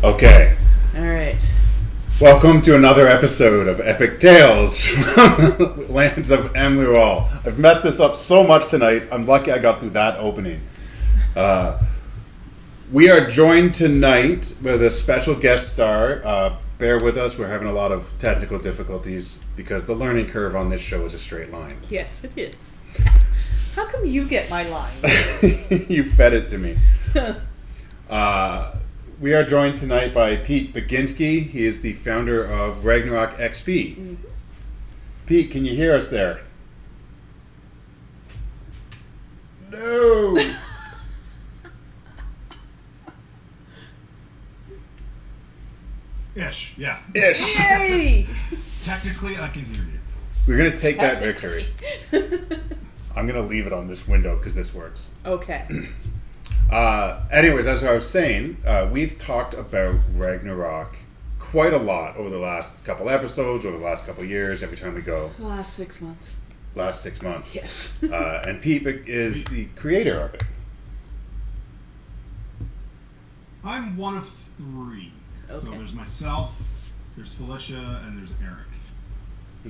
Okay. All right. Welcome to another episode of Epic Tales from Lands of Emlual. I've messed this up so much tonight. I'm lucky I got through that opening. We are joined tonight with a special guest star. Bear with us. We're having a lot of technical difficulties because the learning curve on this show is a straight line. Yes, it is. How come you get my line? You fed it to me. We are joined tonight by Pete Baginski. He is the founder of Ragnorak XP. Mm-hmm. Pete, can you hear us there? No! Ish, yeah. Ish! Yay! Technically, I can hear you. We're going to take that victory. I'm going to leave it on this window because this works. Okay. Anyways, as I was saying, we've talked about Ragnarok quite a lot over the last couple episodes, over the last couple years, every time we go. Last 6 months. Last 6 months. Yes. And Pete is the creator of it. I'm one of three. Okay. So there's myself, there's Felicia, and there's Eric.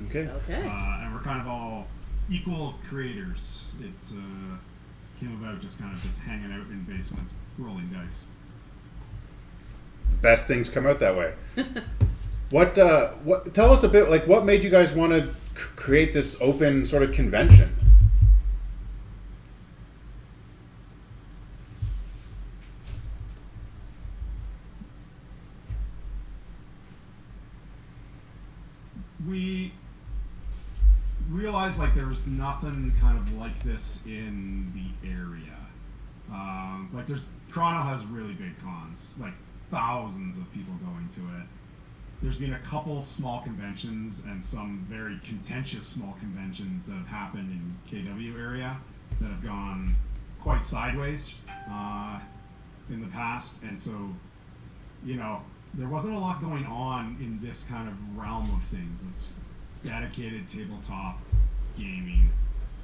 Okay. And we're kind of all equal creators. It came about just hanging out in basements, rolling dice. Best things come out that way. What? Tell us a bit. Like, what made you guys want to create this open sort of convention? We realized there was nothing kind of like this in the area. Toronto has really big cons, thousands of people going to it. There's been a couple small conventions and some very contentious small conventions that have happened in KW area that have gone quite sideways in the past, and so there wasn't a lot going on in this kind of realm of things, of dedicated tabletop gaming.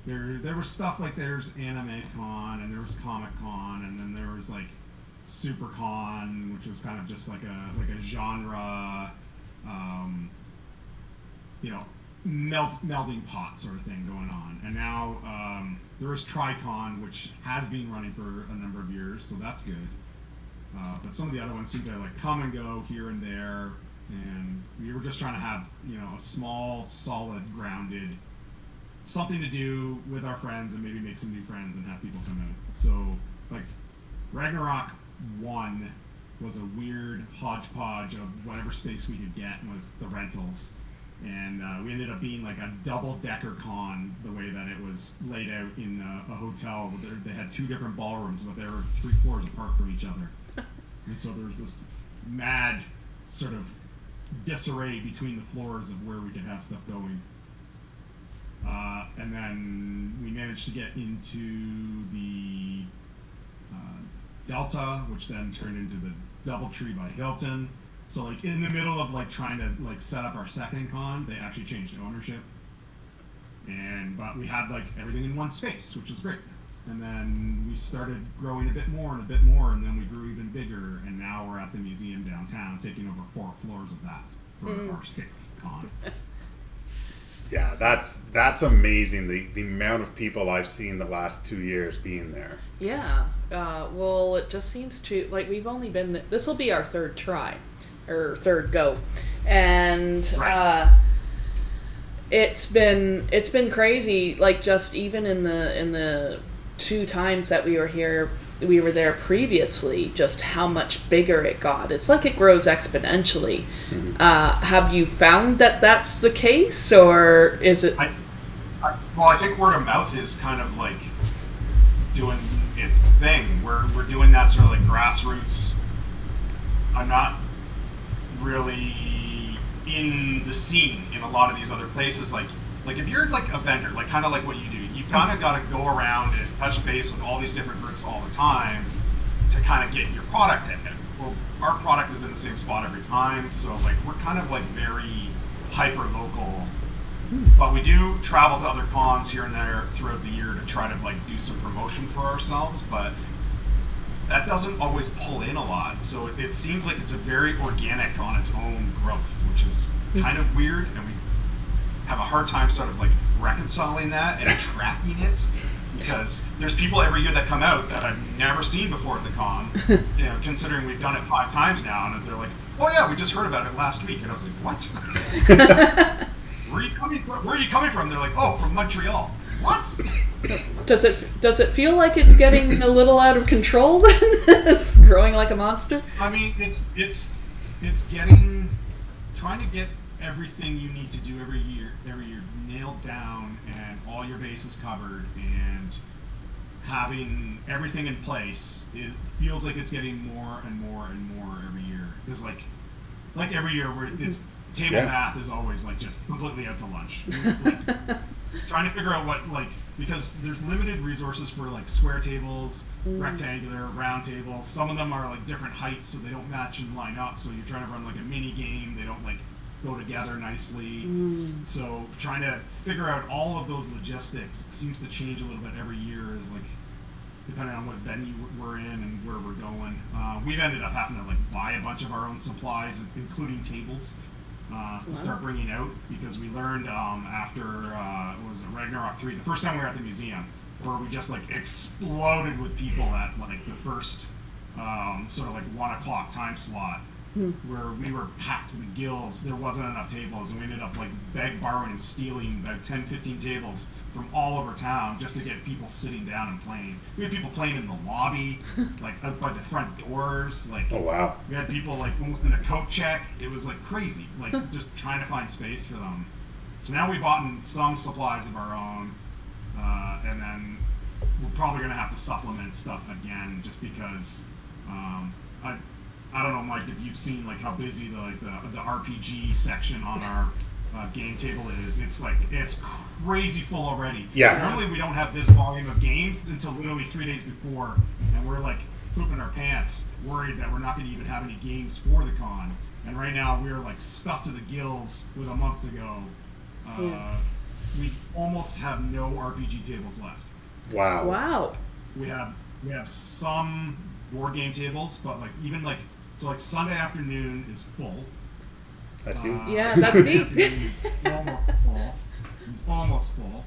There was stuff there's Anime Con, and there was Comic Con, and then there was Super Con, which was kind of just like a genre, melding pot sort of thing going on. And now there is Tri-Con, which has been running for a number of years, so that's good. But some of the other ones seem to come and go here and there, and we were just trying to have a small, solid, grounded something to do with our friends and maybe make some new friends and have people come out. So Ragnarok 1 was a weird hodgepodge of whatever space we could get with the rentals, and we ended up being a double-decker con the way that it was laid out in a hotel. They had two different ballrooms, but they were 3 floors apart from each other. And so there was this mad sort of disarray between the floors of where we could have stuff going. And then we managed to get into the Delta, which then turned into the Doubletree by Hilton. So in the middle of trying to set up our second con, they actually changed ownership. But we had everything in one space, which was great. And then we started growing a bit more, and then we grew even bigger, and now we're at the museum downtown, taking over 4 floors of that for our 6th con. Yeah, that's amazing. The amount of people I've seen the last 2 years being there. Yeah. Well, it just seems to we've only been. This will be our third try, or third go, and right. It's been crazy. Just even in the 2 times that we were there previously, just how much bigger it got. It's it grows exponentially. Mm-hmm. Have you found that that's the case, or is it? I think word of mouth is kind of doing its thing. We're doing that sort of grassroots. I'm not really in the scene in a lot of these other places. If you're a vendor, kind of what you do, you've kind of got to go around and touch base with all these different groups all the time to kind of get your product in it. Well, our product is in the same spot every time, so we're kind of very hyper local. But we do travel to other cons here and there throughout the year to try to do some promotion for ourselves. But that doesn't always pull in a lot. So it seems like it's a very organic on its own growth, which is kind of weird, and we have a hard time sort of like reconciling that and tracking it, because there's people every year that come out that I've never seen before at the con, considering we've done it 5 times now, and they're like, oh yeah, we just heard about it last week, and I was like, what? Where are you coming from? They're like, oh, from Montreal. What? Does it feel like it's getting a little out of control then? It's growing like a monster? I mean, it's trying to get everything you need to do every year nailed down and all your bases covered and having everything in place. It feels like it's getting more and more and more every year. It's like every year where it's table math is always like just completely out to lunch. Trying to figure out because there's limited resources for like square tables, rectangular, round tables. Some of them are like different heights, so they don't match and line up. So you're trying to run like a mini game. They don't like go together nicely. So trying to figure out all of those logistics seems to change a little bit every year, is like depending on what venue we're in and where we're going. We've ended up having to like buy a bunch of our own supplies, including tables, to start bringing out, because we learned after what was it, Ragnorak 3, the first time we were at the museum, where we just like exploded with people at like the first sort of like 1 o'clock time slot, where we were packed to the gills. There wasn't enough tables, and we ended up like borrowing and stealing about 10-15 tables from all over town just to get people sitting down and playing. We had people playing in the lobby, like out by the front doors. Like, oh wow, we had people like almost in a coat check. It was like crazy, like just trying to find space for them. So now we bought in some supplies of our own, and then we're probably gonna have to supplement stuff again, just because I don't know, Mike, if you've seen like how busy the RPG section on our game table is. It's crazy full already. Yeah. Normally we don't have this volume of games until literally 3 days before, and we're like pooping our pants, worried that we're not going to even have any games for the con. And right now we're like stuffed to the gills with a month to go. We almost have no RPG tables left. Wow. We have some board game tables, but like even like. So like Sunday afternoon is full. That's you? Yeah, that's me. Is almost full. It's almost full.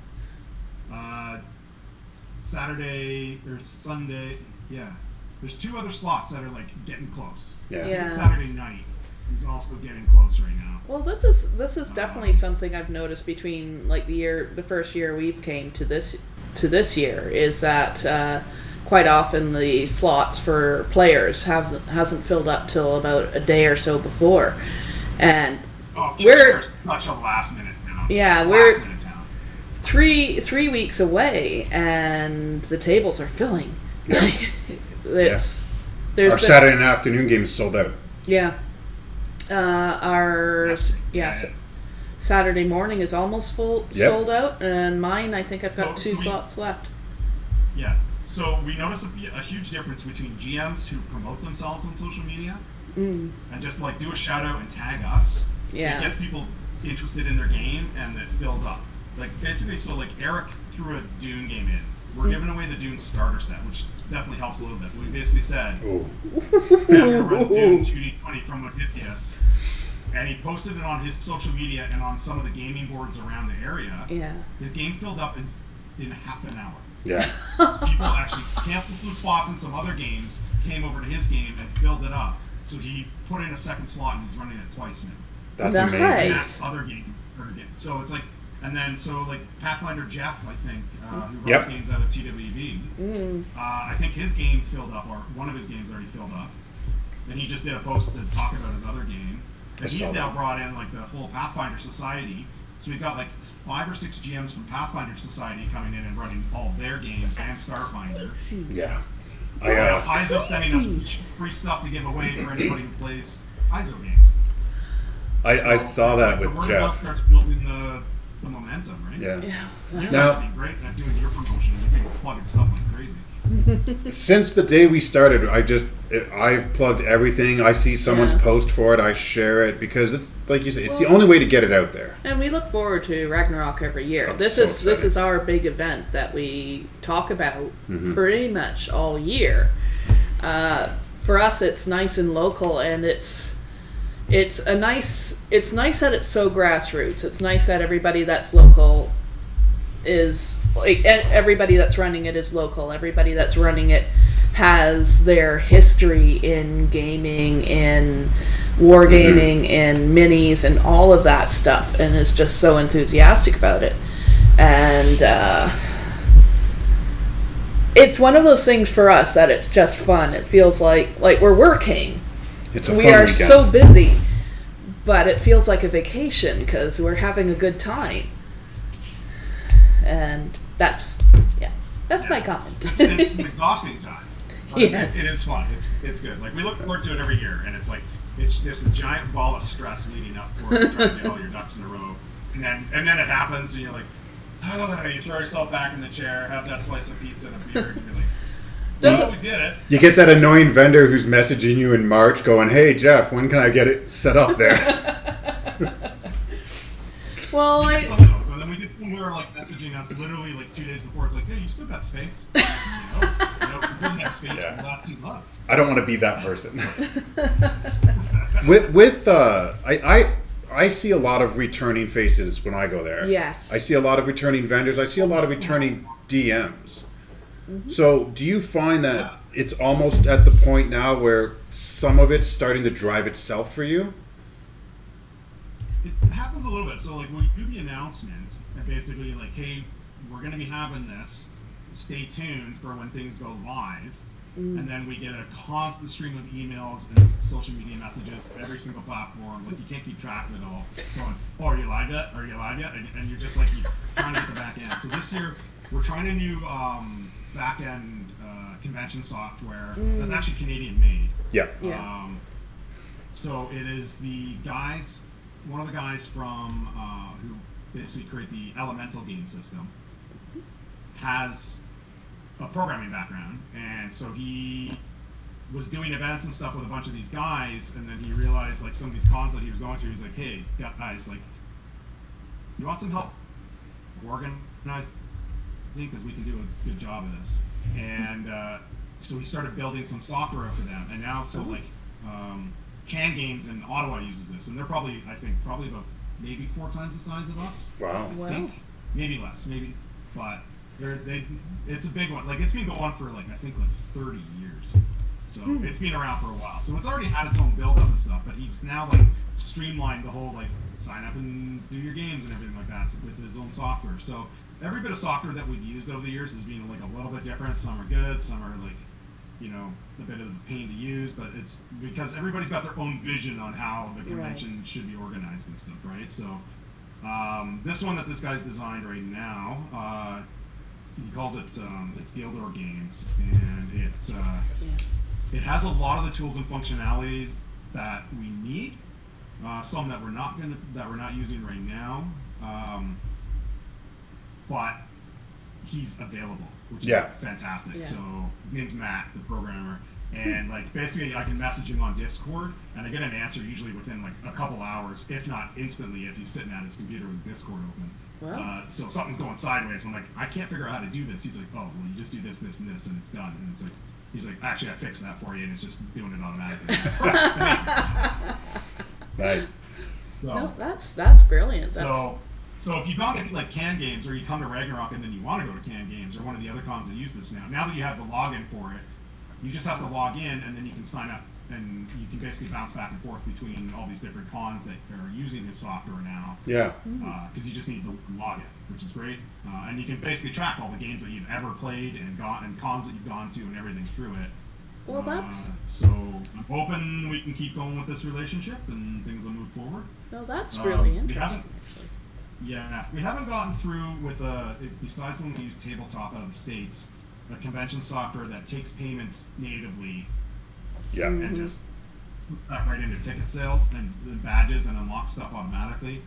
Saturday or Sunday, there's 2 other slots that are like getting close. Yeah. Saturday night is also getting close right now. Well, this is definitely something I've noticed between like the first year we've came to this year, is that quite often the slots for players hasn't filled up till about a day or so before, and we're such a last minute town. Yeah, we're 3 weeks away, and the tables are filling. Yeah. There's our Saturday afternoon game is sold out. Yeah. Saturday morning is almost full, sold out, and mine, I think I've got 2 slots left. Yeah. So we notice a huge difference between GMs who promote themselves on social media and just like do a shout out and tag us. Yeah. It gets people interested in their game, and it fills up. Like basically, so like Eric threw a Dune game in. We're giving away the Dune starter set, which definitely helps a little bit. We basically said, we're going to run Dune 2D20 from Odysseus. And he posted it on his social media and on some of the gaming boards around the area. Yeah. His game filled up in half an hour. Yeah. People actually canceled some spots in some other games, came over to his game and filled it up. So he put in a second slot, and he's running it twice now. That's amazing. That other game. So it's like, and then so like Pathfinder Jeff, I think, who runs games out of TWB, I think his game filled up, or one of his games already filled up, and he just did a post to talk about his other game. And he's now brought in like the whole Pathfinder Society. So we've got like 5 or 6 GMs from Pathfinder Society coming in and running all their games and Starfinder. Yeah. Paizo's sending us free stuff to give away for anybody who plays Paizo games. I saw that with Jeff. The word starts building the momentum, right? Yeah. You guys would be great at doing your promotion. You've been plugging stuff like crazy. Since the day we started, I've plugged everything. I see someone's post for it, I share it, because it's like you said, it's the only way to get it out there. And we look forward to Ragnarok every year. This is our big event that we talk about pretty much all year. For us, it's nice and local, and it's nice that it's so grassroots. It's nice that everybody that's local is like, everybody that's running it is local. Everybody that's running it has their history in gaming, in wargaming, in minis, and all of that stuff, and is just so enthusiastic about it. And it's one of those things for us that it's just fun. It feels like we're working. It's a we fun are weekend. So busy, but it feels like a vacation because we're having a good time. And that's my comment. It's an exhausting time. But Yes. it is fun. It's good. Like, we look forward to it every year, and it's like it's just a giant ball of stress leading up for it, trying to get all your ducks in a row, and then it happens, and you're like, oh, you throw yourself back in the chair, have that slice of pizza and a beer, and you're like, well, we did it. You get that annoying vendor who's messaging you in March going, hey, Jeff, when can I get it set up there? Well, We get some of those, and then we get some who are like messaging us literally like 2 days before. It's like, hey, you still got space. We didn't have space for the last 2 months. I don't want to be that person. I see a lot of returning faces when I go there. yes. I see a lot of returning vendors. I see a lot of returning DMs. So do you find that it's almost at the point now where some of it's starting to drive itself for you? It happens a little bit. So, like, we do the announcement, and basically, like, hey, we're going to be having this. Stay tuned for when things go live. And then we get a constant stream of emails and social media messages from every single platform. Like, you can't keep track of it all. Going, oh, are you live yet? Are you live yet? And you're just, like, you're trying to get the back end. So this year, we're trying a new back end convention software that's actually Canadian made. Yeah. Yeah. So it is one of the guys from who basically create the Elemental game system has a programming background, and so he was doing events and stuff with a bunch of these guys, and then he realized, like, some of these cons that he was going through, he's like, hey guys, like, you want some help organizing, because we can do a good job of this. And so he started building some software for them, and now Can Games in Ottawa uses this, and they're probably about maybe 4 times the size of us. Wow. I think maybe less, but it's a big one. Like, it's been going on for like 30 years, so it's been around for a while. So it's already had its own build up and stuff. But he's now like streamlined the whole like sign up and do your games and everything like that with his own software. So every bit of software that we've used over the years has been like a little bit different. Some are good, some are like, a bit of a pain to use, but it's because everybody's got their own vision on how the convention should be organized and stuff, right? So this one that this guy's designed right now, he calls it it's Gildor Games, and it has a lot of the tools and functionalities that we need. Some that we're not using right now, but he's available, which is fantastic. Yeah. So his name's Matt, the programmer, and like basically I can message him on Discord, and I get an answer usually within like a couple hours, if not instantly, if he's sitting at his computer with Discord open. Wow. So if something's going sideways, I'm like, I can't figure out how to do this. He's like, oh, well, you just do this, this, and this, and it's done. And it's like, he's like, actually, I fixed that for you, and it's just doing it automatically. Nice. So, No, that's brilliant. So if you go to like Can Games, or you come to Ragnarok and then you want to go to Can Games, or one of the other cons that use this now that you have the login for it, you just have to log in, and then you can sign up, and you can basically bounce back and forth between all these different cons that are using his software now. Yeah. Because you just need the login, which is great, and you can basically track all the games that you've ever played and cons that you've gone to and everything through it. Well, that's so I'm hoping we can keep going with this relationship and things will move forward. no, that's really we interesting. haven't- Actually. Yeah, we haven't gotten through with besides when we use Tabletop out of the States, a convention software that takes payments natively Yeah. and just puts that right into ticket sales and badges and unlocks stuff automatically.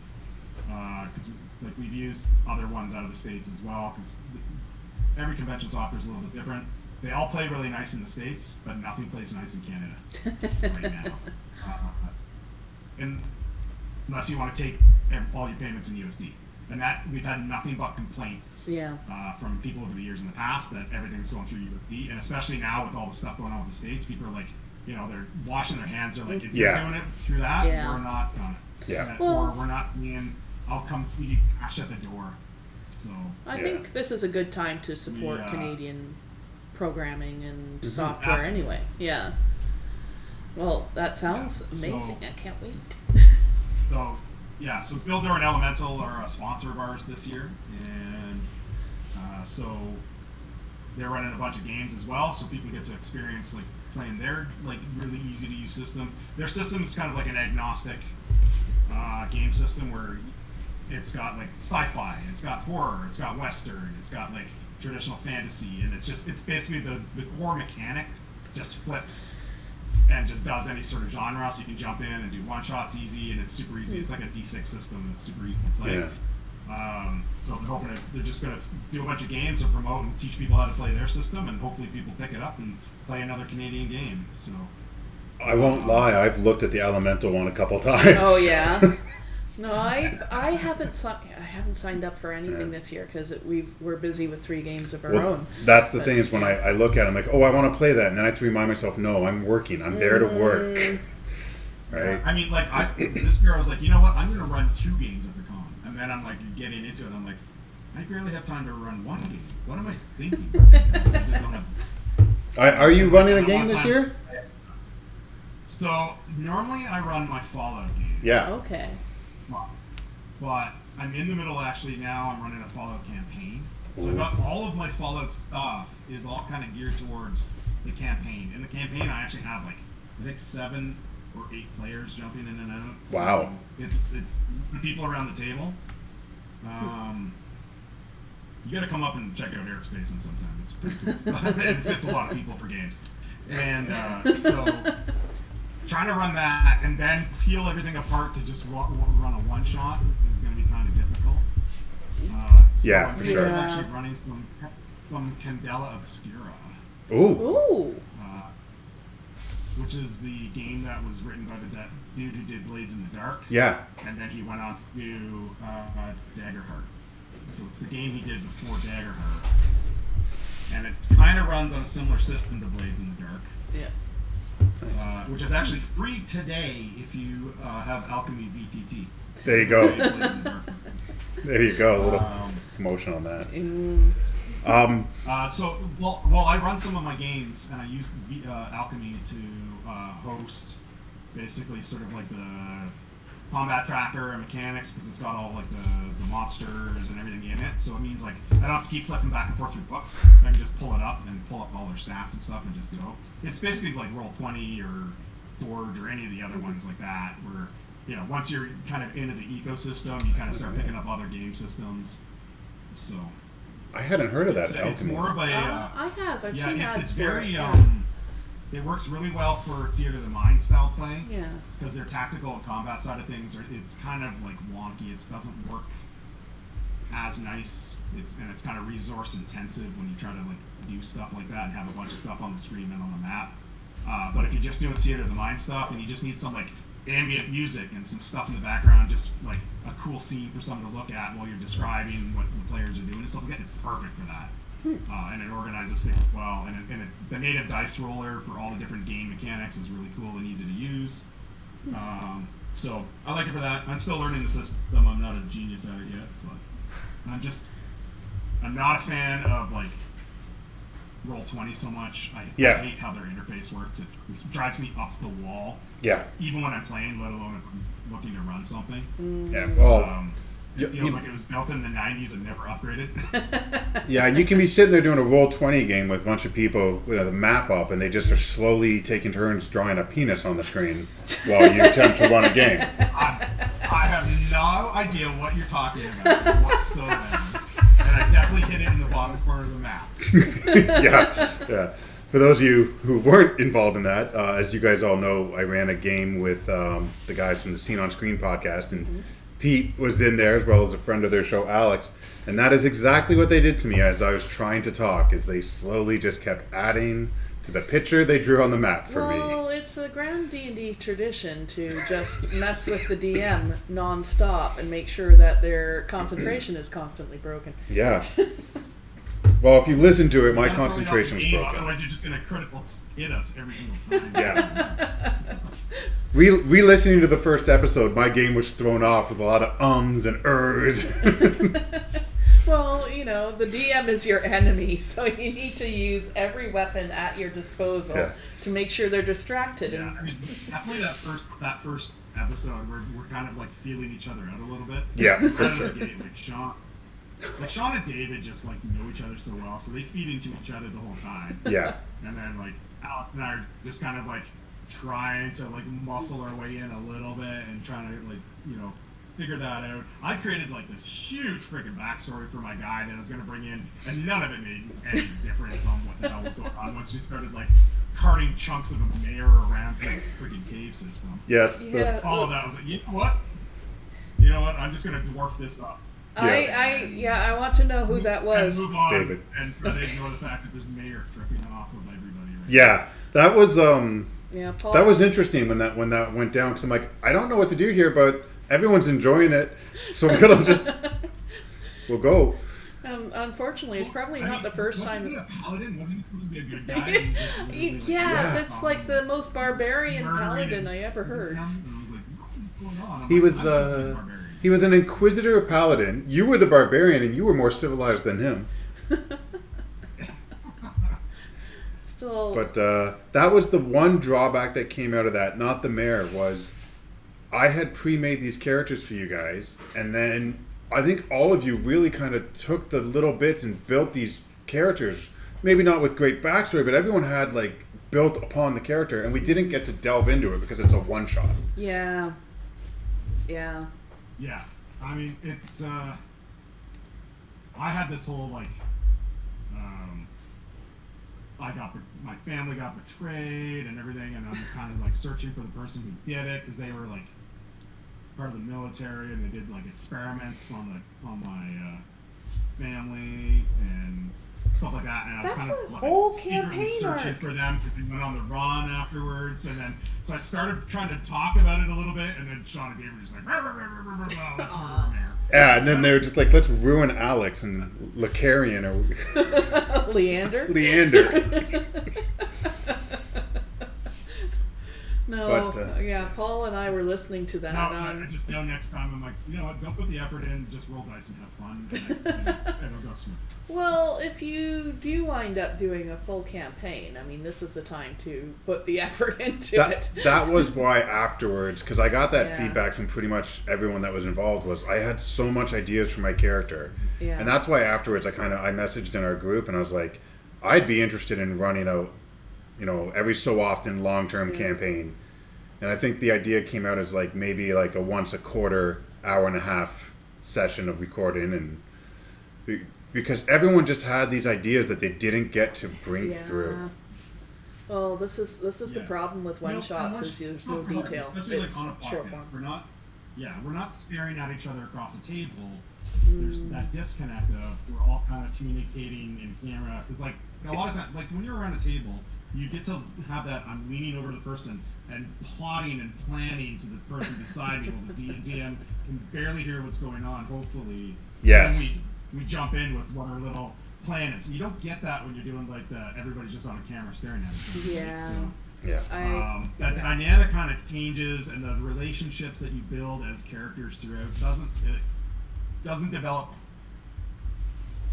Because like we've used other ones out of the States as well, because every convention software is a little bit different. They all play really nice in the States, but nothing plays nice in Canada right now. And unless you want to take all your payments in USD, And that we've had nothing but complaints from people over the years in the past that everything's going through USD, and especially now with all the stuff going on with the States, people are like, they're washing their hands. They're like, if you're doing it through that, we're not gonna. Yeah. Or we're not. I'll come. We cash at the door. So I think this is a good time to support Canadian programming and software. Absolutely. Anyway. Yeah. Well, that sounds amazing. I can't wait. So Builder and Elemental are a sponsor of ours this year, and so they're running a bunch of games as well, so people get to experience like playing their like really easy to use system. Their system is kind of like an agnostic game system where it's got like sci-fi, it's got horror, it's got western, it's got like traditional fantasy, and it's basically the core mechanic just flips and just does any sort of genre, so you can jump in and do one shots easy, and it's super easy. It's like a D6 system. It's super easy to play. So I'm hoping they're just going to do a bunch of games to promote and teach people how to play their system, and hopefully people pick it up and play another Canadian game. So I won't lie, I've looked at the Elemental one a couple times. Oh yeah. No, I haven't signed up for anything this year because we're busy with 3 games of our own. That's the thing is when I look at it, I'm like, oh, I want to play that, and then I have to remind myself, no, I'm working. I'm there to work. Right? I mean, like this year I was like, you know what? I'm going to run 2 games at the con, and then I'm like getting into it. And I'm like, I barely have time to run 1 game. What am I thinking? Are you running a game this year? So normally I run my Fallout game. Yeah. Okay. But I'm in the middle actually now. I'm running a Fallout campaign. So I've got all of my Fallout stuff is all kind of geared towards the campaign. In the campaign, I actually have like I think 7 or 8 players jumping in and out. Wow. So it's people around the table. You got to come up and check out Eric's basement sometime. It's pretty cool. It fits a lot of people for games, and so. Trying to run that and then peel everything apart to just run a one shot is going to be kind of difficult. So I'm sure. Actually running some Candela Obscura. Ooh. Which is the game that was written by the dude who did Blades in the Dark. Yeah. And then he went on to do Daggerheart. So it's the game he did before Daggerheart. And it kind of runs on a similar system to Blades in the Dark. Yeah. Which is actually free today if you have Alchemy VTT. There you go. There you go. A little promotion on that. So I run some of my games and I use Alchemy to host basically sort of like the combat tracker and mechanics because it's got all like the monsters and everything in it. So it means like I don't have to keep flipping back and forth through books. I can just pull it up and pull up all their stats and stuff and just go. It's basically like Roll20 or Forge or any of the other ones like that where, once you're kind of into the ecosystem, you kind of start picking up other game systems. So I hadn't heard of that. It's more of a... I have. I've seen that. It's very... It works really well for Theater of the Mind style play. Yeah. Because their tactical and combat side of things, it's kind of like wonky. It doesn't work as nice. It's kind of resource intensive when you try to like do stuff like that and have a bunch of stuff on the screen and on the map. But if you're just doing Theater of the Mind stuff and you just need some like ambient music and some stuff in the background, just like a cool scene for someone to look at while you're describing what the players are doing and stuff like that, it's perfect for that. And it organizes things well. And the native dice roller for all the different game mechanics is really cool and easy to use. So I like it for that. I'm still learning the system. I'm not a genius at it yet, but I'm not a fan of like Roll20 so much. I hate how their interface works. It drives me up the wall. Yeah. Even when I'm playing, let alone if I'm looking to run something. Yeah. Well. It feels like it was built in the 90s and never upgraded. Yeah, and you can be sitting there doing a Roll20 game with a bunch of people with a map up, and they just are slowly taking turns drawing a penis on the screen while you attempt to run a game. I have no idea what you're talking about whatsoever. And I definitely hit it in the bottom corner of the map. Yeah. For those of you who weren't involved in that, as you guys all know, I ran a game with the guys from the Scene on Screen podcast, and Pete was in there as well as a friend of their show, Alex, and that is exactly what they did to me as I was trying to talk, is they slowly just kept adding to the picture they drew on the map for me. Well, it's a grand D&D tradition to just mess with the DM non-stop and make sure that their concentration is constantly broken. Yeah. Well, if you listen to it, my That's why we concentration was don't game, broken. Otherwise, you're just going to critical hit us every single time. Yeah. Re-listening to the first episode, my game was thrown off with a lot of ums and ers. Well, the DM is your enemy, so you need to use every weapon at your disposal to make sure they're distracted. Yeah, I mean, definitely that first episode, we're kind of like feeling each other out a little bit. Yeah, for sure. Like Sean and David just like know each other so well, so they feed into each other the whole time. Yeah. And then like Alec and I are just kind of like trying to like muscle our way in a little bit and trying to like figure that out. I created like this huge freaking backstory for my guy that I was going to bring in, and none of it made any difference on what the hell was going on once we started like carting chunks of a mayor around the freaking cave system. Yes. Yeah. All of that was like, you know what? I'm just going to dwarf this up. I want to know who that was. And move on. David. And try to ignore the fact that there's mayor dripping off of everybody. Right Yeah, that was Paul. that was interesting when that went down, because I'm like, I don't know what to do here, but everyone's enjoying it, so we'll go. Unfortunately, it's probably not the first time. Wasn't he a paladin? Wasn't he supposed to be a good guy? That's like the most barbarian paladin I ever heard. I was like, what is going on? He was an inquisitor paladin. You were the barbarian, and you were more civilized than him. Still, but that was the one drawback that came out of that. Not the mayor, was I had pre-made these characters for you guys, and then I think all of you really kind of took the little bits and built these characters. Maybe not with great backstory, but everyone had like built upon the character, and we didn't get to delve into it because it's a one-shot. Yeah. Yeah, I mean, I had this whole like, my family got betrayed and everything, and I'm kind of like searching for the person who did it, because they were like part of the military and they did like experiments on my family and stuff like that. And I was That's kind of a like whole secretly campaign searching arc. for them, because they went on the run afterwards, and then so I started trying to talk about it a little bit, and then Sean and David were just like, "Rah, rah, rah, rah, rah, rah, let's murder Mayor." Yeah, and then they were just like, let's ruin Alex and Lacarian or Leander. No, But, Paul and I were listening to that. No, I just know next time I'm like, you know what? Don't put the effort in. Just roll dice and have fun, and it'll go smooth. Well, if you do wind up doing a full campaign, I mean, this is the time to put the effort into it. That was why afterwards, because I got that Yeah. feedback from pretty much everyone that was involved, was I had so much ideas for my character. Yeah. And that's why afterwards I messaged in our group and I was like, I'd be interested in running out, every so often long-term campaign. And I think the idea came out as like maybe like a once a quarter, hour and a half session of recording, and because everyone just had these ideas that they didn't get to bring through. Well, this is the problem with one shots, is there's no detail. Especially It's like on a short podcast. form. We're not staring at each other across a table. There's that disconnect of we're all kind of communicating in camera. It's like a lot of times, like when you're around a table, you get to have that I'm leaning over the person and plotting and planning to the person beside me. While the DM can barely hear what's going on. Hopefully, Yes. And we jump in with what our little plan is. You don't get that when you're doing like the everybody's just on a camera staring at each other. Yeah. Right? So, Yeah. that dynamic kind of changes, and the relationships that you build as characters throughout doesn't develop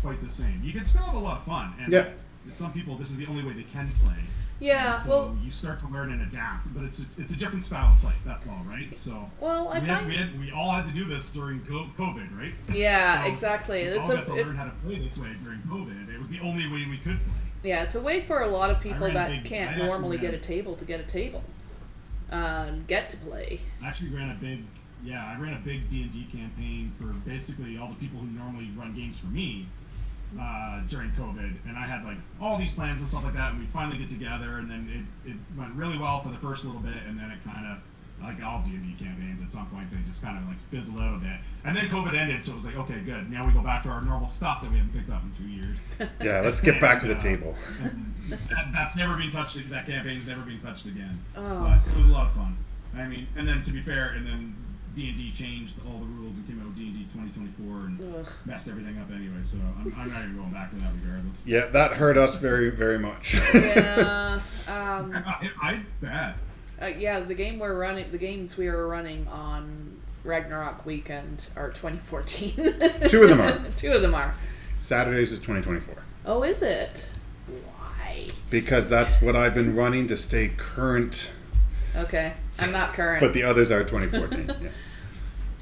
quite the same. You can still have a lot of fun, and some people this is the only way they can play. Yeah, and so well, you start to learn and adapt, but it's a different style of play. That's all, right? So we all had to do this during COVID, right? Yeah, So exactly. We all got to learn how to play this way during COVID. It was the only way we could play. Yeah, it's a way for a lot of people that I can't actually normally ran- get a table to get a table, get to play. I actually ran a big D&D campaign for basically all the people who normally run games for me during COVID, and I had like all these plans and stuff like that, and we finally get together, and then it went really well for the first little bit, and then it kind of like all D&D campaigns, at some point they just kind of like fizzle out a bit. And then COVID ended, so it was like, okay, good. Now we go back to our normal stuff that we haven't picked up in 2 years. Yeah, let's get back to the table. That's never been touched. That campaign's never been touched again. Oh. But it was a lot of fun. I mean, and then to be fair, and then D&D changed all the rules and came out with D&D 2024 and messed everything up anyway. So I'm not even going back to that regardless. Yeah, that hurt us very, very much. Yeah. I bet. Yeah, the games we were running on Ragnarok weekend are 2014. 2 of them are. 2 of them are. Saturdays is 2024. Oh, is it? Why? Because that's what I've been running to stay current. Okay, I'm not current. But the others are 2014. Yeah.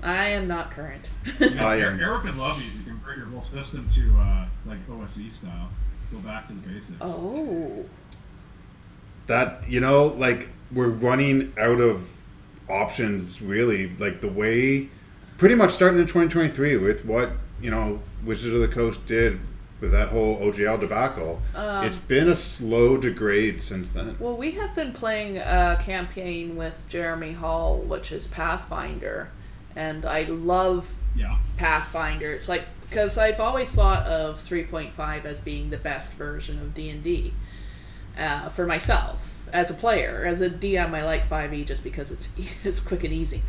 I am not current. I am. Eric would love you if you convert your whole system to like OSE style. Go back to the basics. Oh. That, like, we're running out of options, really. Like, the way, pretty much starting in 2023 with what, Wizards of the Coast did with that whole OGL debacle. It's been a slow degrade since then. Well, we have been playing a campaign with Jeremy Hall, which is Pathfinder. And I love Pathfinder. It's like, because I've always thought of 3.5 as being the best version of D&D for myself as a player. As a DM, I like 5e just because it's quick and easy.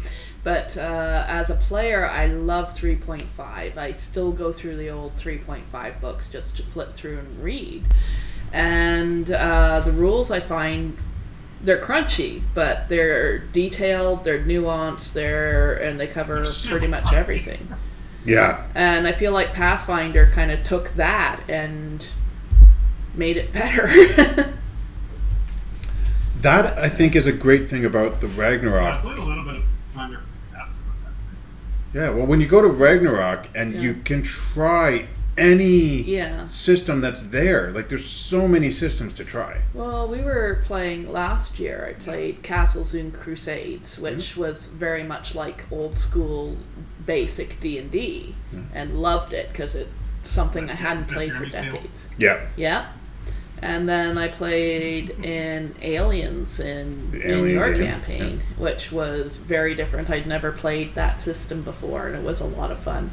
But as a player, I love 3.5. I still go through the old 3.5 books just to flip through and read. And the rules, I find, they're crunchy, but they're detailed, they're nuanced, and they cover pretty much everything. Yeah. And I feel like Pathfinder kind of took that and made it better. That, I think, is a great thing about the Ragnarok. I played a little bit of Pathfinder. Yeah, well, when you go to Ragnarok and you can try any system that's there, like, there's so many systems to try. Well, we were playing last year. I played Castles and Crusades, which was very much like old school basic D&D, and loved it because it's something I hadn't played for decades. Yeah. Yeah. And then I played in Aliens in your campaign, which was very different. I'd never played that system before, and it was a lot of fun.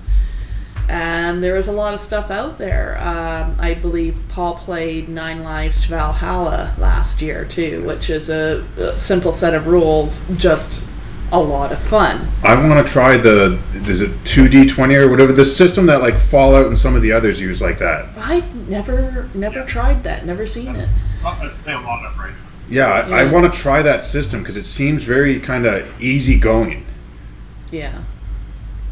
And there was a lot of stuff out there. I believe Paul played 9 Lives to Valhalla last year, too, which is a simple set of rules, just a lot of fun. I want to try is it 2D20 or whatever, the system that, like, Fallout and some of the others use like that. I've never tried that, never seen it. I play a lot of it right now. Yeah, I want to try that system because it seems very kind of easygoing. Yeah.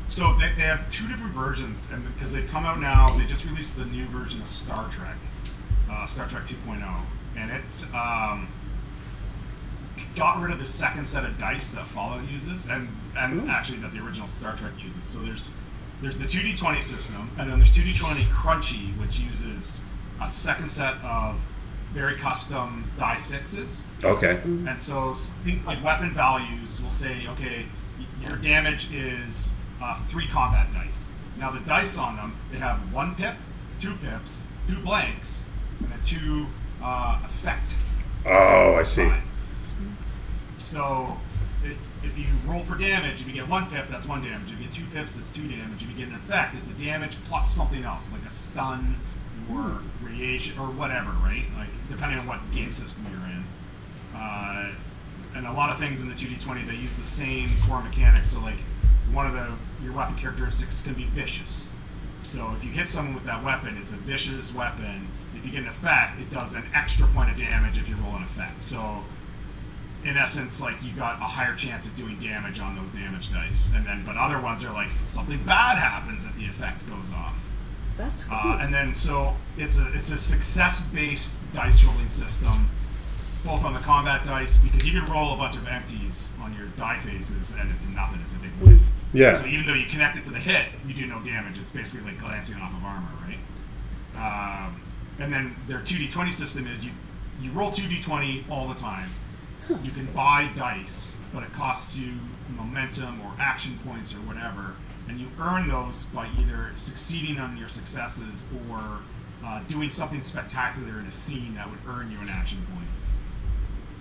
So they have 2 different versions, and because they've come out now, they just released the new version of Star Trek 2.0, and it's got rid of the second set of dice that Fallout uses, and actually that the original Star Trek uses. So there's the 2d20 system, and then there's 2d20 Crunchy, which uses a second set of very custom die 6s. Okay. And so things like weapon values will say, okay, your damage is 3 combat dice. Now the dice on them, they have 1 pip, 2 pips, 2 blanks, and then 2 effect. Oh, I see. Signs. So if you roll for damage, if you get 1 pip, that's 1 damage. If you get 2 pips, it's 2 damage. If you get an effect, it's a damage plus something else, like a stun or radiation or whatever, right? Like depending on what game system you're in. And a lot of things in the 2d20, they use the same core mechanics. So like one of your weapon characteristics can be vicious. So if you hit someone with that weapon, it's a vicious weapon. If you get an effect, it does an extra point of damage if you roll an effect. So in essence, like, you got a higher chance of doing damage on those damage dice. But other ones are like, something bad happens if the effect goes off. That's cool. And then so it's a success-based dice rolling system, both on the combat dice, because you can roll a bunch of empties on your die faces and it's nothing, it's a big whiff. Yeah. So even though you connect it to the hit, you do no damage. It's basically like glancing off of armor, right? And then their 2d20 system is you roll 2d20 all the time. You can buy dice, but it costs you momentum or action points or whatever, and you earn those by either succeeding on your successes or doing something spectacular in a scene that would earn you an action point.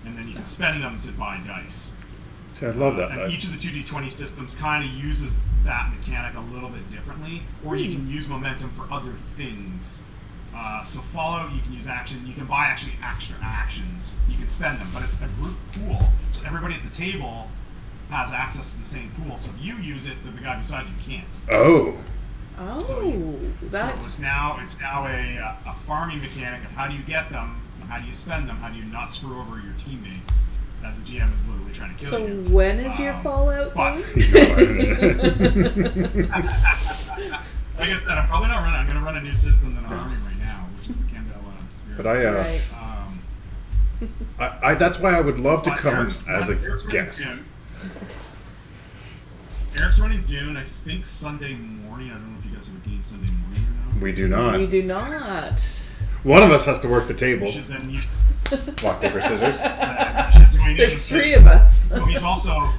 And then you can spend them to buy dice. See, I love that. And each of the 2D20 systems kind of uses that mechanic a little bit differently, or you can use momentum for other things. So Fallout, you can use action. You can buy actually extra actions. You can spend them, but it's a group pool. So everybody at the table has access to the same pool. So if you use it, then the guy beside you can't. Oh. Oh, so it's now a farming mechanic of how do you get them, how do you spend them, how do you not screw over your teammates, as the GM is literally trying to kill you. So when is your Fallout game? Like I said, I'm probably not running. I'm going to run a new system that I'm running right now, which is the Kendall Spirit. But I that's why I would love to come as a guest. Eric's running Dune, I think Sunday morning. I don't know if you guys have a game Sunday morning or not. We do not. We do not. One of us has to work the table. Rock, paper, scissors. There's three of us. So he's also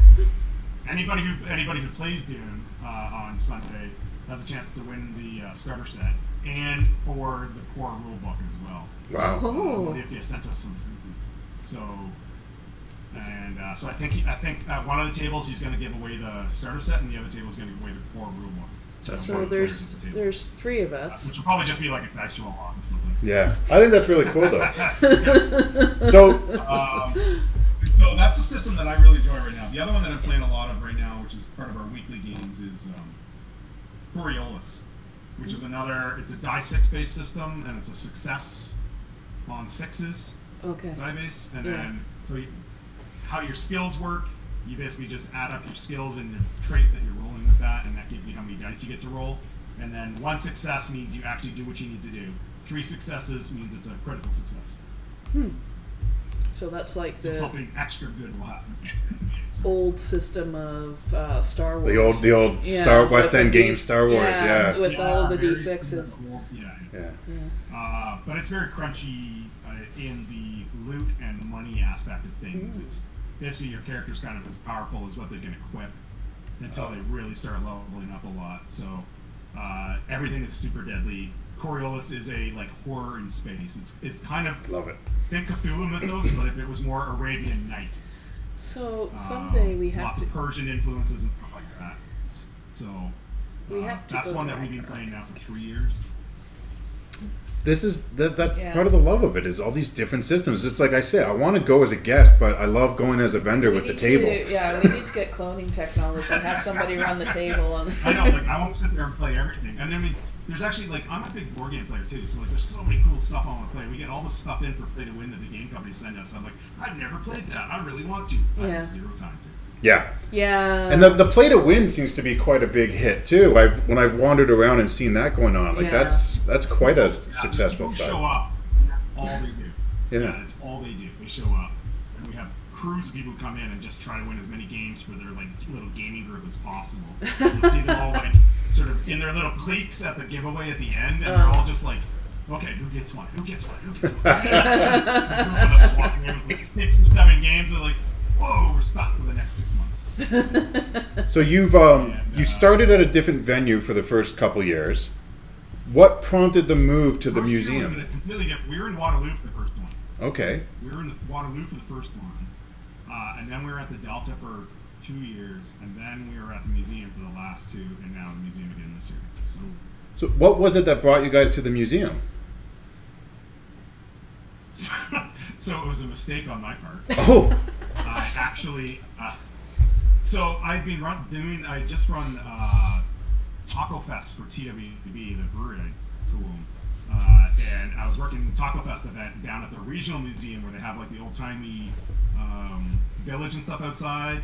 anybody who plays Dune on Sunday has a chance to win the starter set and or the core rule book as well. Wow. They sent us some food. So I think at one of the tables he's going to give away the starter set, and the other table is going to give away the core rule book. So there's three of us. Which will probably just be like a dice roll on or something. Yeah, I think that's really cool though. So that's a system that I really enjoy right now. The other one that I'm playing a lot of right now, which is part of our weekly games, is Coriolis, which is it's a die 6 based system, and it's a success on 6s die base, and then how your skills work. You basically just add up your skills and your trait that you're rolling with that, and that gives you how many dice you get to roll. And then 1 success means you actually do what you need to do. 3 successes means it's a critical success. So that's like something extra good will happen. Old system of Star Wars. The old West End game Star Wars, with all of the D6s. But it's very crunchy in the loot and money aspect of things. It's basically your character's kind of as powerful as what they can equip until they really start leveling up a lot. So everything is super deadly. Coriolis is a horror in space. It's kind of love it. Think Cthulhu mythos, but if it was more Arabian Nights. So someday we have lots of Persian influences and stuff like that. So we have to that's one that we've been playing now for 3 years. That's part of the love of it is all these different systems. It's like I say, I want to go as a guest, but I love going as a vendor with the table. We need to get cloning technology and have somebody run the table. I know, I want to sit there and play everything. And I mean, there's actually, I'm a big board game player too, so there's so many cool stuff I want to play. We get all this stuff in for Play to Win that the game companies send us. I'm like, I've never played that. I really want to. I have 0 time to. Yeah. Yeah. And the Play to Win seems to be quite a big hit too. When I've wandered around and seen that going on, that's quite a successful stuff. Show up. That's all they do. Yeah, that's all they do. They show up, and we have crews of people who come in and just try to win as many games for their little gaming group as possible. You see them all sort of in their little cliques at the giveaway at the end, and they're all just like, okay, who gets one? Who gets one? Who gets one? Walking in with 6 or 7 games, they're like, whoa, we're stuck for the next 6 months. So you started at a different venue for the first couple years. What prompted the move to the museum? We were in Waterloo for the first one. Okay. We were in Waterloo for the first one, and then we were at the Delta for 2 years, and then we were at the museum for the last 2, and now the museum again this year. So what was it that brought you guys to the museum? So it was a mistake on my part. Oh. I actually, so I've been I just run Taco Fest for TWB, the brewery I co-own. And I was working Taco Fest event down at the regional museum where they have the old-timey village and stuff outside.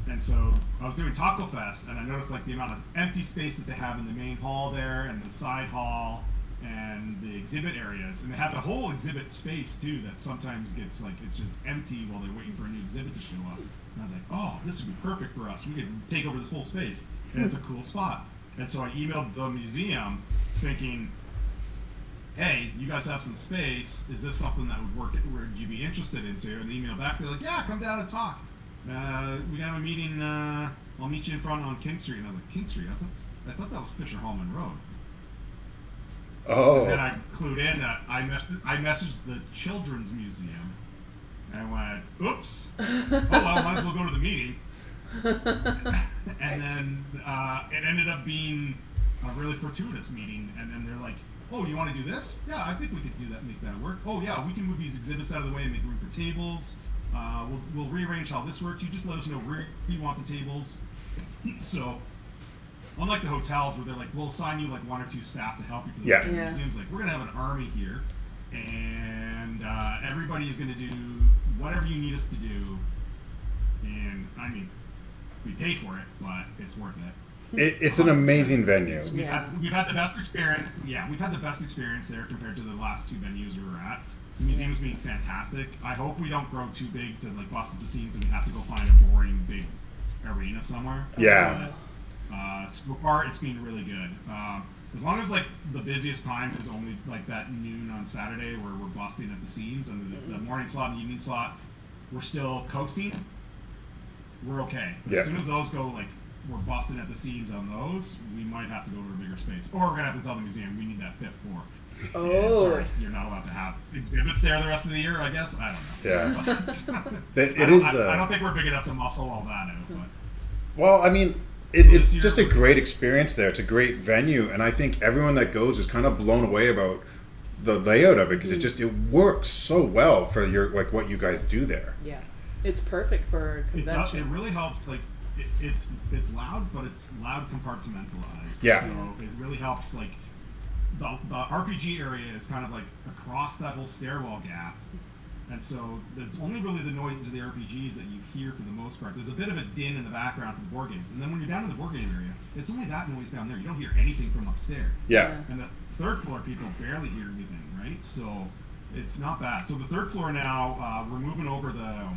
And so I was doing Taco Fest, and I noticed the amount of empty space that they have in the main hall there, and the side hall, and the exhibit areas. And they have the whole exhibit space too that sometimes gets it's just empty while they're waiting for a new exhibit to show up. And I was like, oh, this would be perfect for us. We could take over this whole space, and it's a cool spot. And so I emailed the museum thinking, hey, you guys have some space. Is this something that would work? Would you be interested into? And they emailed back. They're like, yeah, come down and talk. We have a meeting. I'll meet you in front on King Street. And I was like, King Street? I thought that was Fisher Hallman Road. Oh. And then I clued in that I messaged the Children's Museum And I went, oops. Oh, well, might as well go to the meeting. And then it ended up being a really fortuitous meeting. And then they're like, oh, you want to do this? Yeah, I think we could do that, make that work. Oh, yeah, we can move these exhibits out of the way and make room for tables. We'll rearrange how this works. You just let us know where you want the tables. So, unlike the hotels where they're like, we'll assign you like 1 or 2 staff to help you for the museums, like, we're going to have an army here. And everybody is going to do whatever you need us to do. And, I mean, we pay for it, but it's worth it. It's an amazing venue. We've had the best experience. Yeah, we've had the best experience there compared to the last 2 venues we were at. The museum's been fantastic. I hope we don't grow too big to like bust at the seams and have to go find a boring big arena somewhere. Yeah. But, so far, it's been really good. As long as like the busiest time is only like that noon on Saturday where we're busting at the seams, and the morning slot and the evening slot, we're still coasting. We're okay. But as soon as those go like, we're busting at the seams on those, we might have to go to a bigger space. Or we're going to have to tell the museum we need that 5th floor. Oh. Sorry, you're not allowed to have exhibits there the rest of the year, I guess. I don't know. Yeah. I don't think we're big enough to muscle all that out. But. Well, I mean, it's just a great experience there. It's a great venue. And I think everyone that goes is kind of blown away about the layout of it because it works so well for your like what you guys do there. Yeah. It's perfect for a convention. It really helps, like, it's loud, but it's loud compartmentalized. Yeah. So it really helps, like, the RPG area is kind of like across that whole stairwell gap. And so it's only really the noise of the RPGs that you hear for the most part. There's a bit of a din in the background for the board games. And then when you're down in the board game area, it's only that noise down there. You don't hear anything from upstairs. Yeah. And the 3rd floor people barely hear anything, right? So it's not bad. So the 3rd floor now, we're moving over the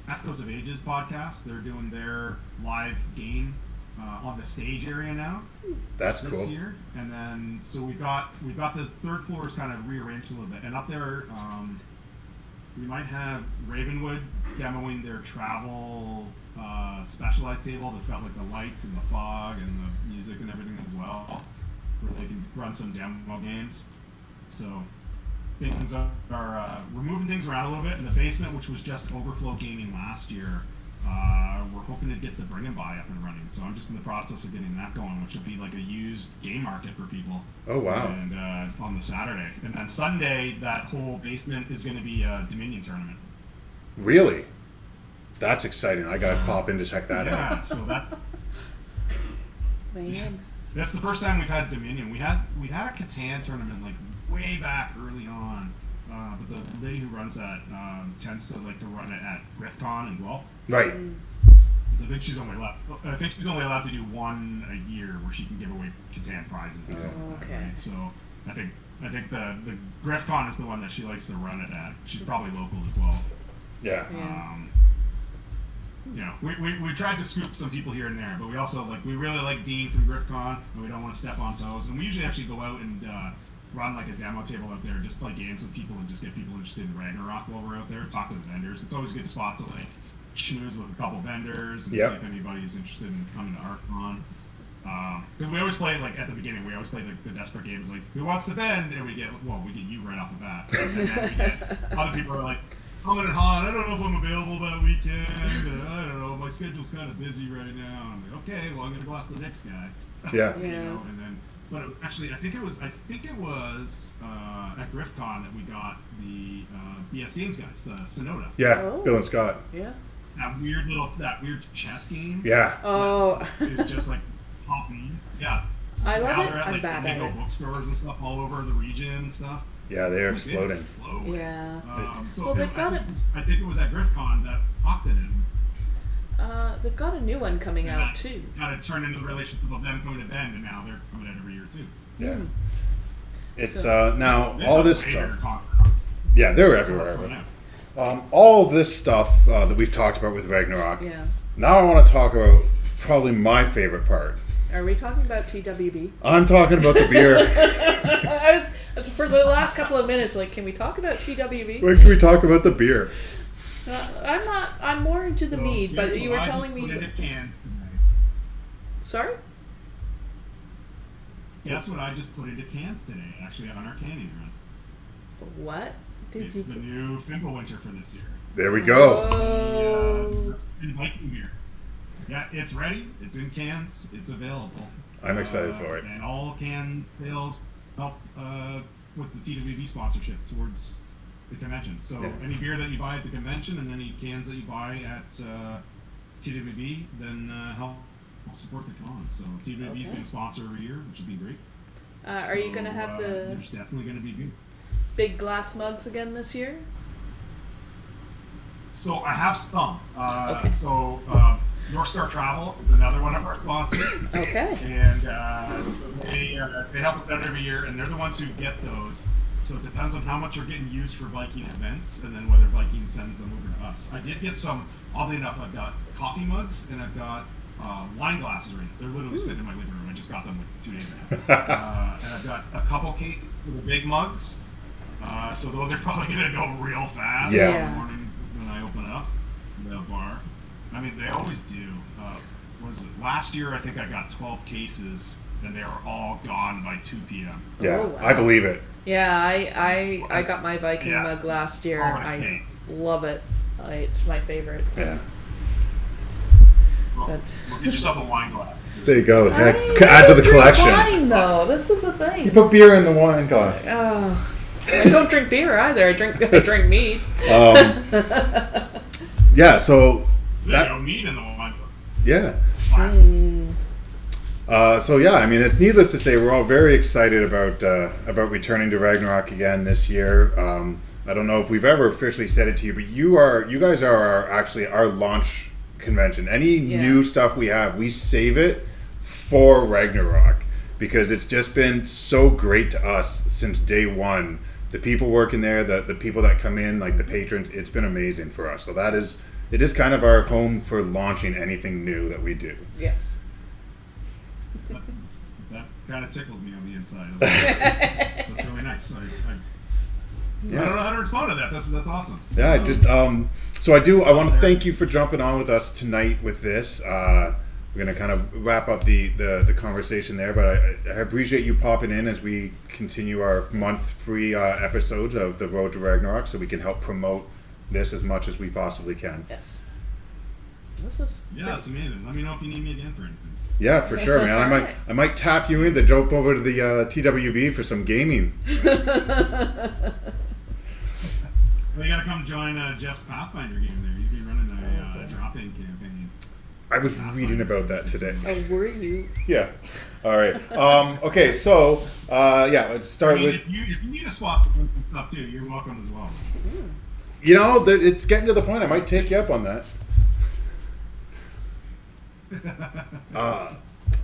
Echoes of Ages podcast. They're doing their live game on the stage area now. That's this cool. year. And then so we've got the 3rd floor is kind of rearranged a little bit. And up there, we might have Ravenwood demoing their travel specialized table that's got like the lights and the fog and the music and everything as well, where they can run some demo games. So things are we're moving things around a little bit in the basement, which was just overflow gaming last year. We're hoping to get the Bring and Buy up and running, so I'm just in the process of getting that going, which would be like a used game market for people. Oh wow! And on the Saturday, and then Sunday, that whole basement is going to be a Dominion tournament. Really? That's exciting. I gotta pop in to check that out. Yeah, so that. Man. That's the first time we've had Dominion. We had a Catan tournament like way back early on, but the lady who runs that tends to like to run it at GriffCon in Guelph. Right. So I think she's only allowed to do one a year where she can give away Catan prizes and stuff like that. Right? So I think the GriffCon is the one that she likes to run it at. She's probably local as well. Yeah. You know, we tried to scoop some people here and there, but we also we really like Dean from GriffCon, and we don't want to step on toes. And we usually actually go out and run like a demo table out there, just play games with people and just get people interested in Ragnorak while we're out there, talk to the vendors. It's always a good spot to like schmooze with a couple vendors and see if anybody's interested in coming to ArtCon. Because we always play like at the beginning, we always play the desperate games like who wants to vend, and we get you right off the bat, and then we get other people are like, I'm in Han, I don't know if I'm available that weekend. I don't know, my schedule's kind of busy right now. I'm like, okay, well I'm gonna go ask the next guy. Yeah. You know, and then, but it was actually, I think it was at GriffCon that we got the BS Games guys, Sonoda. Yeah. Oh. Bill and Scott. Yeah. That weird chess game. Yeah. Oh. Is just like popping. Yeah. I love it. They're at, I'm bad at it. bookstores and stuff all over the region and stuff. Yeah, they're exploding. Yeah. So well, they've got it. I think it was at GriffCon that popped it in. They've got a new one coming out too. Kind of turned into the relationship of them going to Bend, and now they're coming out every year too. Yeah. It's now all this stuff. Conquer. Yeah, they're everywhere. All this stuff that we've talked about with Ragnarok. Yeah. Now I want to talk about probably my favorite part. Are we talking about TWB? I'm talking about the beer. For the last couple of minutes, like, can we talk about TWB? When can we talk about the beer? I'm not. I'm more into the mead, but you were telling me. Sorry? Guess what I just put into cans today, actually, on our canning run. What? It's the new Fimbulwinter for this year. There we go. The Viking beer. Yeah, it's ready. It's in cans. It's available. I'm excited for it. And all can sales help with the TWB sponsorship towards the convention. So any beer that you buy at the convention and any cans that you buy at TWB, then help support the con. So TWB is going to sponsor every year, which would be great. Are you going to have there's definitely going to be beer. Big glass mugs again this year? So I have some. So North Star Travel is another one of our sponsors. Okay. And so they help us out every year, and they're the ones who get those. So it depends on how much are getting used for Viking events, and then whether Viking sends them over to us. I did get some. Oddly enough, I've got coffee mugs and I've got wine glasses right now. They're literally sitting in my living room. I just got them like 2 days ago. And I've got a couple cake for the big mugs. So those are probably going to go real fast in the morning when I open it up the bar. I mean, they always do. What is it? Last year, I think I got 12 cases, and they were all gone by 2 p.m. Yeah, wow. I believe it. Yeah, I got my Viking mug last year. I love it. It's my favorite. Yeah. Well, get yourself a wine glass. There you go. I Add to the collection. Wine, though. This is the thing. You put beer in the wine glass. I don't drink beer either. I drink meat. Yeah. So that no meat in the wine glass. Yeah. Mm. So yeah, I mean, it's needless to say, we're all very excited about returning to Ragnarok again this year. I don't know if we've ever officially said it to you, but you guys are actually our launch convention. Any new stuff we have, we save it for Ragnarok because it's just been so great to us since day one. The people working there, the people that come in, like the patrons, it's been amazing for us. So it is kind of our home for launching anything new that we do. Yes. That kind of tickles me on the inside. That's really nice. I don't know how to respond to that. That's awesome. Yeah, so I want to thank you for jumping on with us tonight with this. We're going to kind of wrap up the conversation there, but I appreciate you popping in as we continue our month-free episodes of The Road to Ragnarok so we can help promote this as much as we possibly can. Yes. This was it's amazing. Let me know if you need me again for anything. Yeah, for sure, man. I might tap you in to jump over to the TWB for some gaming. Well, you got to come join Jeff's Pathfinder game there. He's been running a drop-in campaign. I was reading about that today. Oh, were you? Yeah. All right. Okay, so, let's start with... If you need a swap for some stuff, too, you're welcome as well. You know, it's getting to the point. I might take you up on that.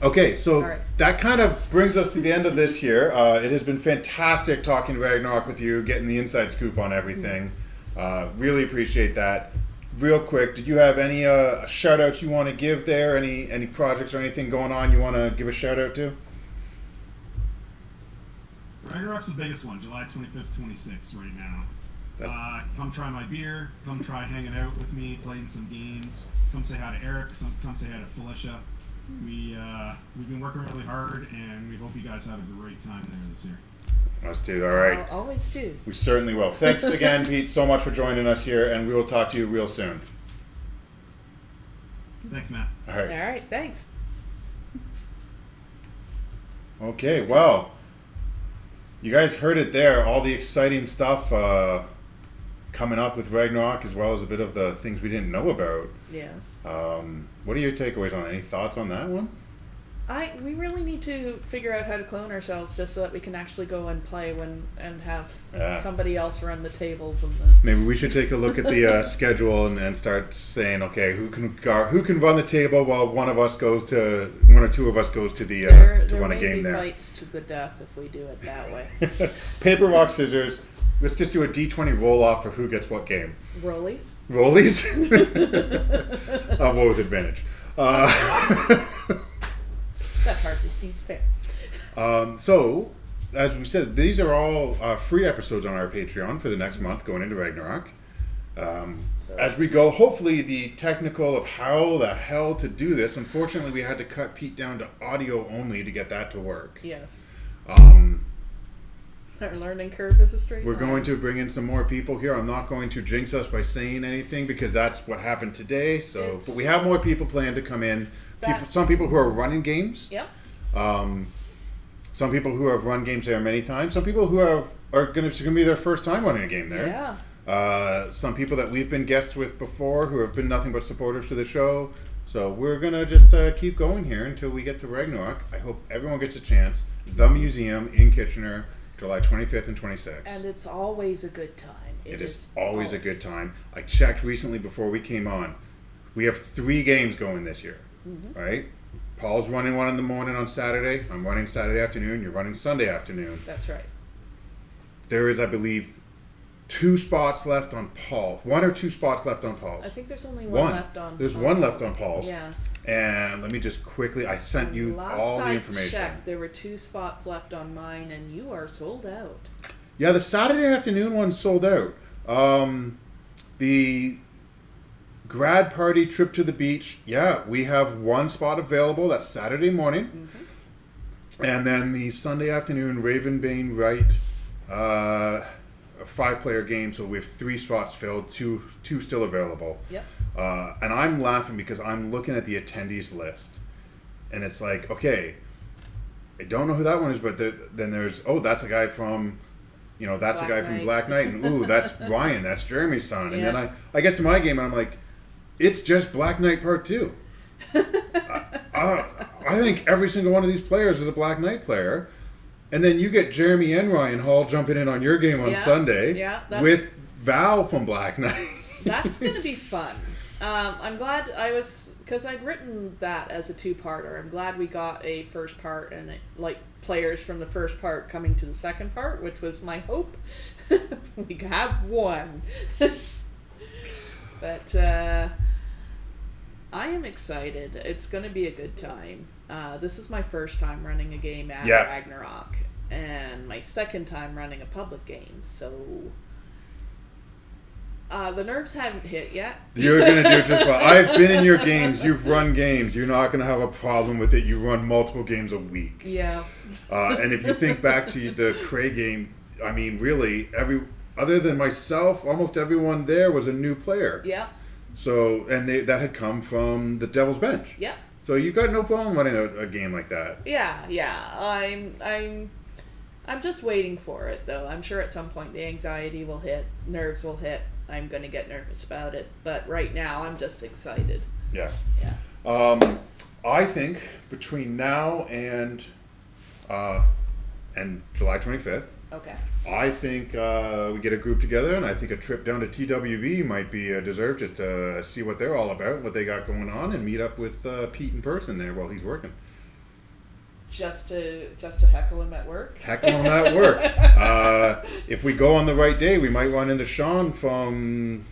Okay, so that kind of brings us to the end of this year. It has been fantastic talking Ragnarok with you, getting the inside scoop on everything. Really appreciate that. Real quick, did you have any shout outs you want to give there? Any projects or anything going on you want to give a shout out to? Ragnarok's the biggest one, July 25th, 26th right now. Come try my beer. Come try hanging out with me, playing some games. Come say hi to Eric. Come say hi to Felicia. We've been working really hard, and we hope you guys have a great time there this year. Us too. All right. I'll always do. We certainly will. Thanks again, Pete, so much for joining us here, and we will talk to you real soon. Thanks, Matt. All right. All right. Thanks. Okay. Well, you guys heard it there. All the exciting stuff coming up with Ragnarok, as well as a bit of the things we didn't know about. Yes. What are your takeaways on? Any thoughts on that one? We really need to figure out how to clone ourselves just so that we can actually go and play and have somebody else run the tables and the. Maybe we should take a look at the schedule and start saying, okay, who can run the table while one or two of us goes to the to run a game there. There may be fights to the death if we do it that way. Paper, rock, scissors. Let's just do a D20 roll off for who gets what game. Rollies. Rollies. I'll roll with advantage. That hardly seems fair. So, as we said, these are all free episodes on our Patreon for the next month going into Ragnarok. As we go, hopefully the technical of how the hell to do this, unfortunately we had to cut Pete down to audio only to get that to work. Yes. Our learning curve is a straight We're line. going to bring in some more people here. I'm not going to jinx us by saying anything because that's what happened today. So, but we have more people planned to come in. Some people who are running games. Yep. Some people who have run games there many times. Some people who are going to be their first time running a game there. Yeah. Some people that we've been guests with before who have been nothing but supporters to the show. So we're going to just keep going here until we get to Ragnorak. I hope everyone gets a chance. The Museum in Kitchener, July 25th and 26th. And it's always a good time. It is always a good time. I checked recently before we came on. We have 3 games going this year, right? Paul's running one in the morning on Saturday. I'm running Saturday afternoon. You're running Sunday afternoon. That's right. There is, I believe, 2 spots left on Paul. 1 or 2 spots left on Paul's. I think there's only one left on. There's one left on Paul's. Yeah. And let me just quickly, I sent you all the information. Last I checked, there were 2 spots left on mine, and you are sold out. Yeah, the Saturday afternoon one sold out. The grad party trip to the beach, yeah, we have 1 spot available. That's Saturday morning. And then the Sunday afternoon Ravenbane Wright, a 5-player game, so we have 3 spots filled, two still available. Yep. And I'm laughing because I'm looking at the attendees list, and it's like, okay, I don't know who that one is, but then there's, that's a guy from, that's a guy from Black Knight, and ooh, that's Ryan, that's Jeremy's son. And then I get to my game and I'm like, it's just Black Knight Part 2. I think every single one of these players is a Black Knight player. And then you get Jeremy and Ryan Hall jumping in on your game on Sunday with Val from Black Knight. That's going to be fun. I'm glad because I'd written that as a 2-parter. I'm glad we got a first part and players from the first part coming to the second part, which was my hope. We have one. But I am excited. It's going to be a good time. This is my first time running a game at Ragnorak, and my second time running a public game, so the nerves haven't hit yet. You're going to do just fine. I've been in your games. You've run games. You're not going to have a problem with it. You run multiple games a week. Yeah. And if you think back to the Cray game, I mean, really, other than myself, almost everyone there was a new player. Yeah. So, and that had come from the Devil's Bench. Yeah. So you got no problem running a game like that. Yeah. I'm just waiting for it, though. I'm sure at some point the anxiety will hit, nerves will hit. I'm going to get nervous about it, but right now I'm just excited. Yeah. Yeah. I think between now and July 25th. Okay. I think we get a group together, and I think a trip down to TWB might be deserved, just to see what they're all about, what they got going on, and meet up with Pete in person there while he's working. Just to heckle him at work? Heckle him at work. If we go on the right day, we might run into Sean from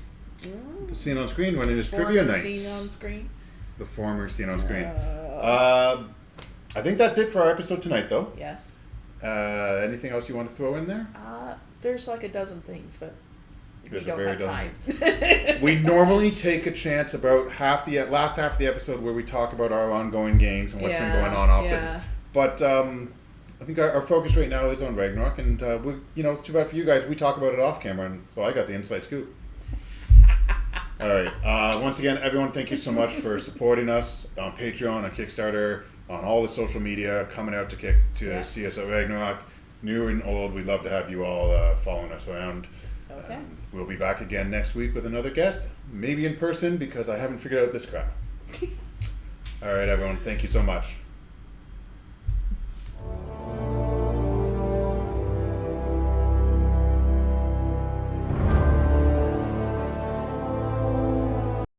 the Scene on Screen, running his trivia nights. Scene on Screen? The former Scene on Screen. I think that's it for our episode tonight, though. Yes. Anything else you want to throw in there? There's like a dozen things, but we don't have time. We normally take a chance about last half of the episode where we talk about our ongoing games and what's been going on off it. But I think our focus right now is on Ragnorak, and it's too bad for you guys. We talk about it off camera, and so I got the inside scoop. All right. Once again, everyone, thank you so much for supporting us on Patreon, on Kickstarter, on all the social media, coming out to see us at Ragnorak. New and old, we'd love to have you all following us around. Okay. We'll be back again next week with another guest, maybe in person because I haven't figured out this crap. All right, everyone. Thank you so much.